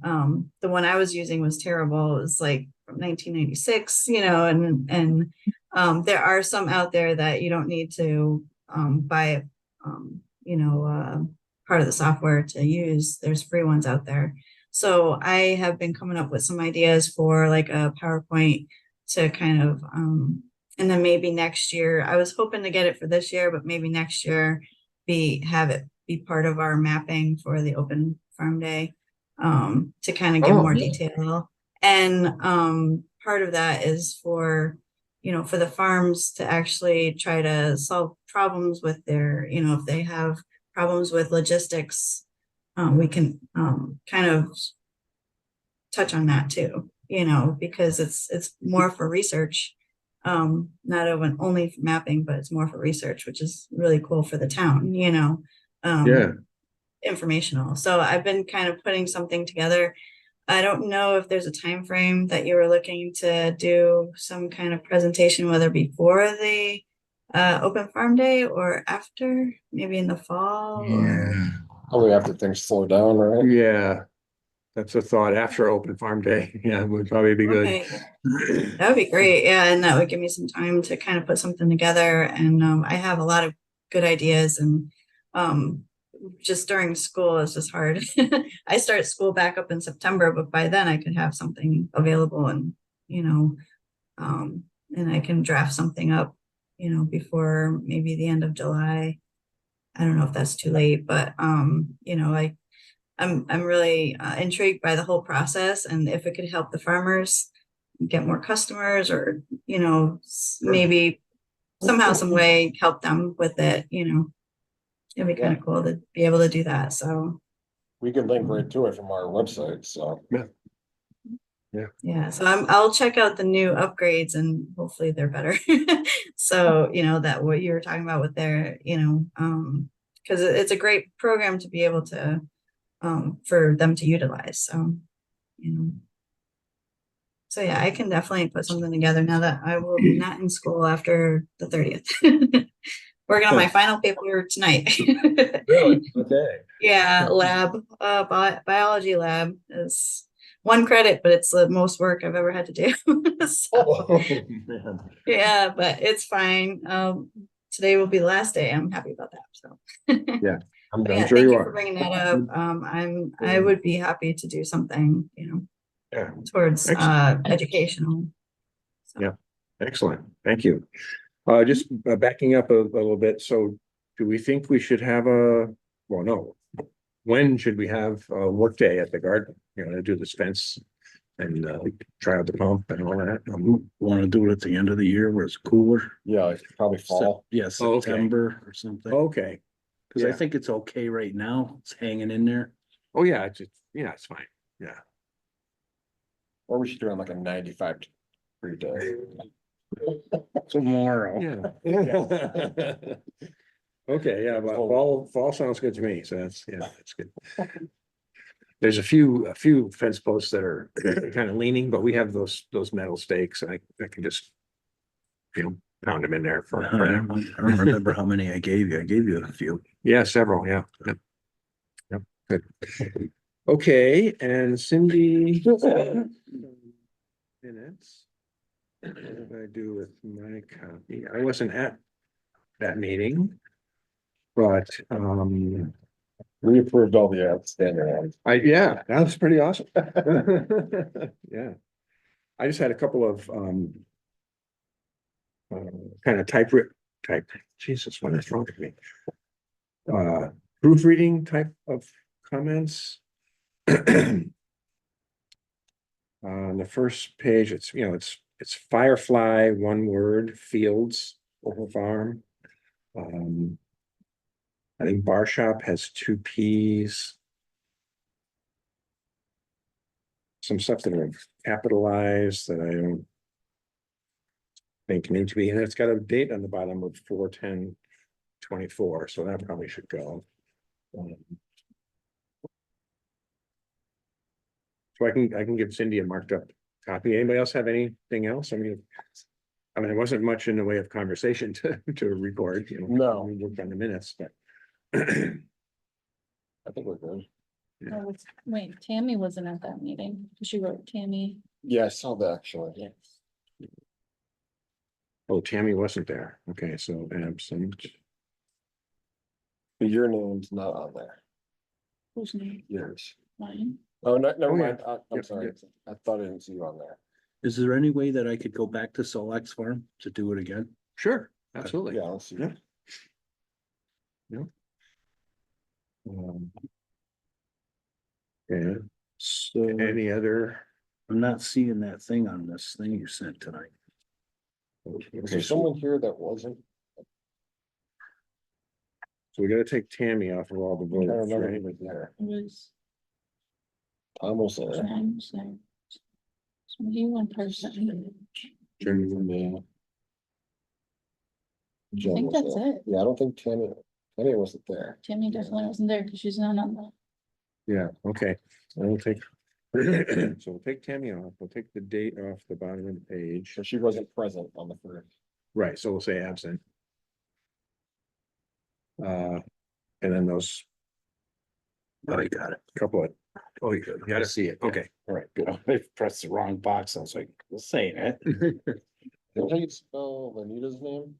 the one I was using was terrible. It was like from 1996, you know, and there are some out there that you don't need to, buy, you know, part of the software to use. There's free ones out there. So I have been coming up with some ideas for like a PowerPoint to kind of, and then maybe next year, I was hoping to get it for this year, but maybe next year have it be part of our mapping for the open farm day, to kind of give more detail. And, part of that is for, you know, for the farms to actually try to solve problems with their, you know, if they have problems with logistics, we can kind of touch on that too, you know, because it's more for research, not even only for mapping, but it's more for research, which is really cool for the town, you know. Informational. So I've been kind of putting something together. I don't know if there's a time frame that you were looking to do some kind of presentation, whether before the open farm day or after, maybe in the fall. Yeah. Probably after things slow down, right? Yeah. That's a thought after open farm day. Yeah, would probably be good. Okay. That would be great. Yeah, and that would give me some time to kind of put something together. And I have a lot of good ideas, and just during school it's just hard. I start school back up in September, but by then I could have something available, and you know, and I can draft something up, you know, before maybe the end of July. I don't know if that's too late, but you know, I'm really intrigued by the whole process, and if it could help the farmers get more customers, or you know, maybe somehow, some way help them with it, you know, it'd be kind of cool to be able to do that. So We can link right to it from our website, so. yeah, so I'll check out the new upgrades, and hopefully they're better. So, you know, that what you were talking about with their, you know, because it's a great program to be able to, for them to utilize. So, you know. So yeah, I can definitely put something together now that I will be not in school after the 30th. Working on my final paper tonight. Really? Okay. Yeah, biology lab is one credit, but it's the most work I've ever had to do. So, Man. yeah, but it's fine. Today will be the last day. I'm happy about that. So I'm yeah, sure thank you you for are. bringing that up. I would be happy to do something, you know, Yeah, towards Excellent. educational. So. Yeah. Excellent. Thank you. Just backing up a little bit. So do we think we should have well, no. When should we have a work day at the garden? You know, to do this fence and try out the pump and all that? Want to do it at the end of the year where it's cooler? Yeah, like probably fall. Yeah, Oh, okay. September or something. Okay. Cause I yeah. think it's okay right now. It's hanging in there. Oh, yeah, it's fine. Yeah. Or we should do it on like a 95-degree day. Tomorrow. Yeah. Okay, yeah, but fall sounds good to me, so that's good. There's a few fence posts that are kind of leaning, but we have those metal stakes, and I can just, you know, pound them in there for I don't remember how many I gave you. I gave you a few. yeah, several, yeah. Yep, good. Okay, and Cindy. Minutes. What did I do with my copy? I wasn't at that meeting. But We approved all the outstanding ones. yeah, that was pretty awesome. Yeah. I just had a couple of kind of type Jesus, what is wrong with me? Proofreading type of comments. On the first page, it's, it's Firefly, one word, fields, over farm. I think Bar Shop has two Ps. Some stuff that are capitalized that I don't think need to be, and it's got a date on the bottom of 4/10/24, so that probably should go. So I can give Cindy a marked up copy. Anybody else have anything else? I mean, it wasn't much in the way of conversation to record, No. We worked on the minutes, but. I think we're good. Yeah. Oh, wait, Tammy wasn't at that meeting. She wrote Tammy. Yeah, I saw that actually. Yes. Oh, Tammy wasn't there. Okay, so absent. But your name's not on there. Whose name? Yours. Mine. Oh, no, never Oh, yeah. mind. I'm Yep, sorry. yep. I thought I didn't see you on there. Is there any way that I could go back to Solex Farm to do it again? Sure, absolutely. Yeah, I'll see. Yeah. Um, Yeah, So any other? I'm not seeing that thing on this thing you sent tonight. Was Okay, there someone here that wasn't? so we gotta take Tammy off of all the I don't votes, remember right? who was there. It was Tom was there. James there. So you in person. Yeah. I Jen think was that's there. it. Yeah, I don't think Tammy wasn't there. Tammy definitely wasn't there because she's not on the. Yeah, okay, so we'll take. So we'll take Tammy off, we'll take the date off the bottom of the page, So she wasn't present on the first. right, so we'll say absent. And then those Oh, you got it. couple of, oh, you got I it, see it. yeah. okay, all right, good. I pressed the wrong box. I was like, saying it. Did you spell Lenita's name?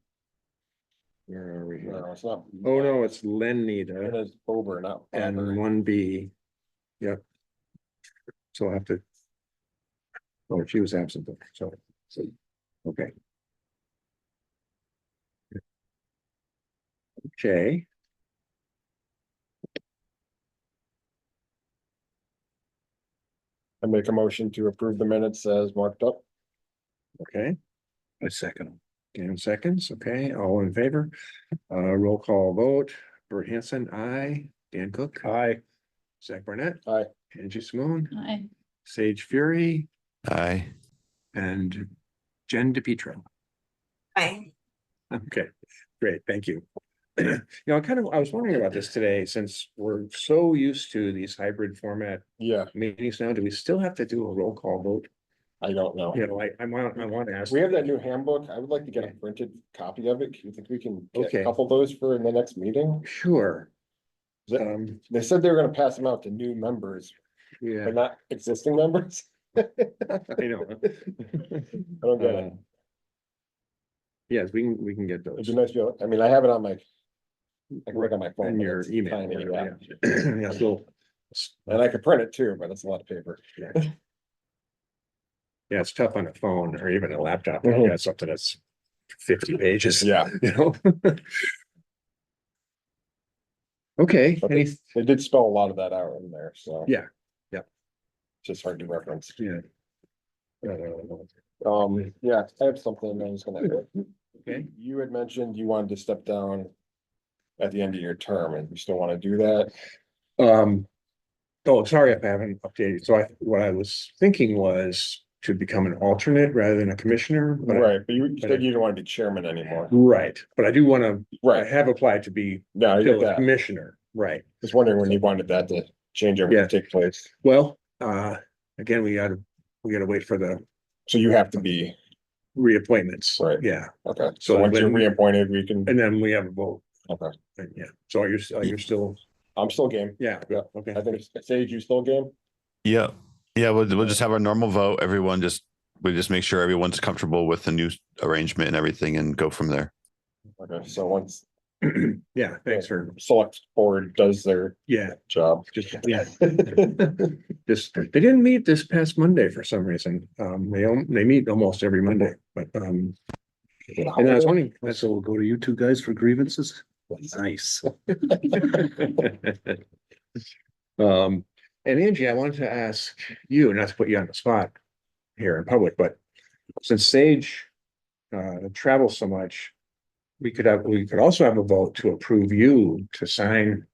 Where are we here? No, it's not. Oh, no, it's It Lenita is Bober, not. and Bobber. one B. Yep. So I'll have to. Oh, she was absent, though, so, okay. Okay. I make a motion to approve the minutes as marked up. Okay, I second him. Dan seconds, okay, all in favor, roll call vote, Bert Hanson, aye, Dan Cook, Aye. Zach Barnett, Aye. Angie Simone, I, Sage Fury, Aye. and Jen DePietro. Hi. Okay, great, thank you. I was wondering about this today, since we're so used to these hybrid format Yeah, meetings now, do we still have to do a roll call vote? I don't know. I want to ask. We have that new handbook. I would like to get a printed copy of it. Do you think we can get Okay. a couple of those for the next meeting? Sure. Is it- They said they were gonna pass them out to new members, Yeah, but not existing members. I know. I don't get it. Yes, we can get It'd those. be nice to be able, I mean, I have it on my. I can look on my phone. In but your it's email. tiny, whatever, yeah. yeah. Yeah, so, And I could print it too, but it's a lot of paper. yeah, it's tough on a phone or even a laptop. Mhm. Yeah, something that's 50 pages. Yeah. You know? Okay, But any, They did spell a lot of that out in there, so. Yeah, It's just hard to reference. yeah. Yeah, I have something I was gonna. Okay. You had mentioned you wanted to step down at the end of your term, and you still want to do that? Oh, sorry if I haven't updated. So what I was thinking was to become an alternate rather than a commissioner, but. Right, but you said you didn't want to be chairman anymore. Right, but I do want to, I Right, have applied to be no, I get still a that. commissioner, right? Just wondering when you wanted that to change or Yeah. take place. Well, again, we gotta wait for the So you have to be, reappointments. Right. Yeah, okay, So so once you're when- reappointed, we can, and then we have a vote, okay, and yeah, so are you still, I'm still game. yeah, Yeah. okay. I think, Sage, you still game? Yeah. Yeah, we'll just have our normal vote. We just make sure everyone's comfortable with the new arrangement and everything and go from there. Okay, so once Yeah, thanks for, select board does their yeah, job. just, yeah. Just, they didn't meet this past Monday for some reason. They meet almost every Monday, but, And I was wondering, So we'll go to you two guys for grievances? Nice. And Angie, I wanted to ask you, not to put you on the spot here in public, but since Sage travels so much, we could also have a vote to approve you to sign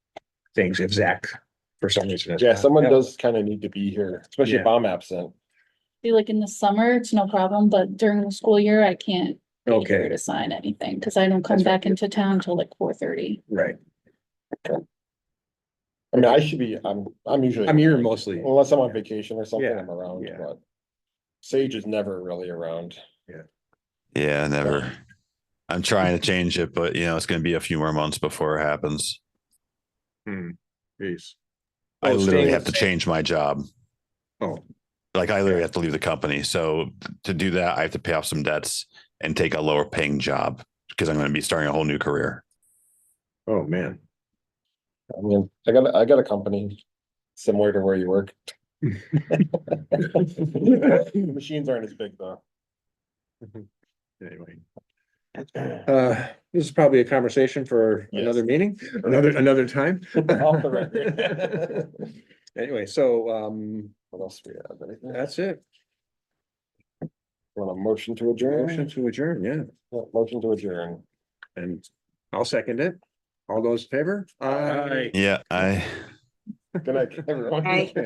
things if Zach, for some reason. is Yeah, not- someone does kind of need to be here, especially if Yeah. I'm absent. Be like in the summer, it's no problem, but during the school year, I can't be here Okay, to sign anything, because I don't come That's right. back into town till like 4:30. right. I mean, I should be, I'm usually. I'm here around. mostly. Unless I'm on vacation or something, Yeah, I'm around, yeah. but Sage is never really around. Yeah, never. I'm trying to change it, but you know, it's gonna be a few more months before it happens. Jeez. I Oh, literally staying have with- to change my job. Oh, Like I literally have to leave the company. So to do that, I have to pay off some debts and take a lower paying job because I'm going to be starting a whole new career. oh, man. I mean, I got a company similar to where you work. Machines aren't as big though. Anyway. This is probably a conversation for Yes. another meeting, another time. Off the record. Anyway, so, What else we have? Anything? that's it. Want a motion to adjourn? Motion to adjourn, yeah, Yeah, motion to adjourn. and I'll second it. All those in favor? Aye. Yeah, Good night, everyone. Aye.